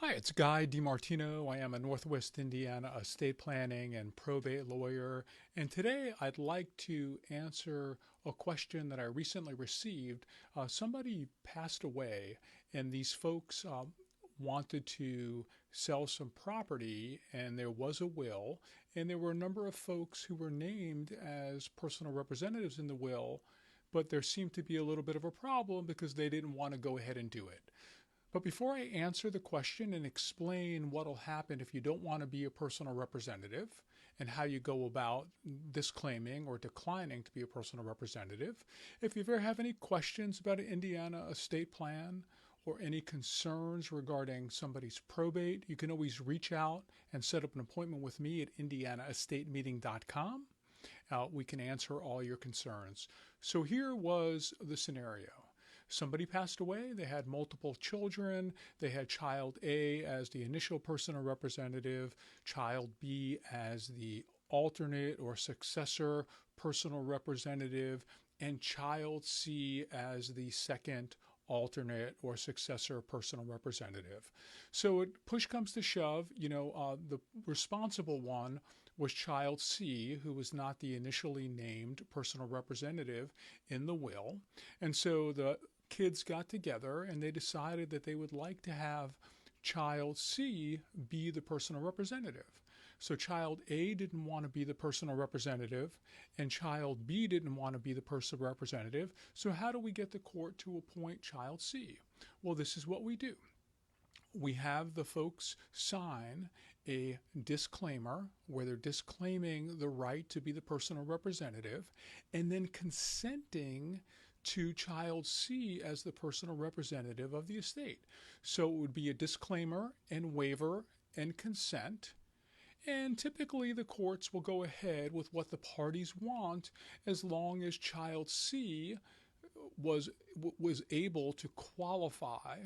Hi, it's Guy DiMartino. I am a Northwest Indiana estate planning and probate lawyer, and today I'd like to answer a question that I recently received. Somebody passed away, and these folks wanted to sell some property, and there was a will, and there were a number of folks who were named as personal representatives in the will, but there seemed to be a little bit of a problem because they didn't want to go ahead and do it. But before I answer the question and explain what will happen if you don't want to be a personal representative and how you go about disclaiming or declining to be a personal representative, if you ever have any questions about an Indiana estate plan or any concerns regarding somebody's probate, you can always reach out and set up an appointment with me at indianaestatemeeting.com. We can answer all your concerns. So here was the scenario. Somebody passed away, they had multiple children, they had child A as the initial personal representative, child B as the alternate or successor personal representative, and child C as the second alternate or successor personal representative. So push comes to shove, the responsible one was child C, who was not the initially named personal representative in the will. And so the kids got together and they decided that they would like to have child C be the personal representative. So child A didn't want to be the personal representative and child B didn't want to be the personal representative. So how do we get the court to appoint child C? Well, this is what we do. We have the folks sign a disclaimer where they're disclaiming the right to be the personal representative and then consenting to child C as the personal representative of the estate. So it would be a disclaimer and waiver and consent. And typically the courts will go ahead with what the parties want as long as child C was able to qualify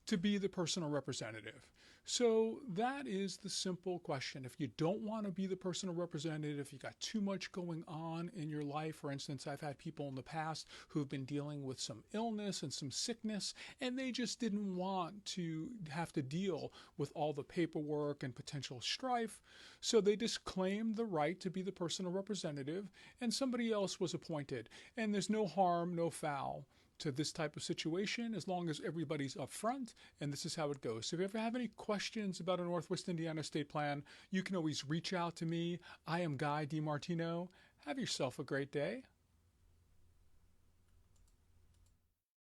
to be the personal representative. So that is the simple question. If you don't want to be the personal representative, if you got too much going on in your life, for instance, I've had people in the past who've been dealing with some illness and some sickness, and they just didn't want to have to deal with all the paperwork and potential strife. So they disclaimed the right to be the personal representative, and somebody else was appointed. And there's no harm, no foul to this type of situation as long as everybody's upfront, and this is how it goes. So if you ever have any questions about a Northwest Indiana estate plan, you can always reach out to me. I am Guy DiMartino. Have yourself a great day.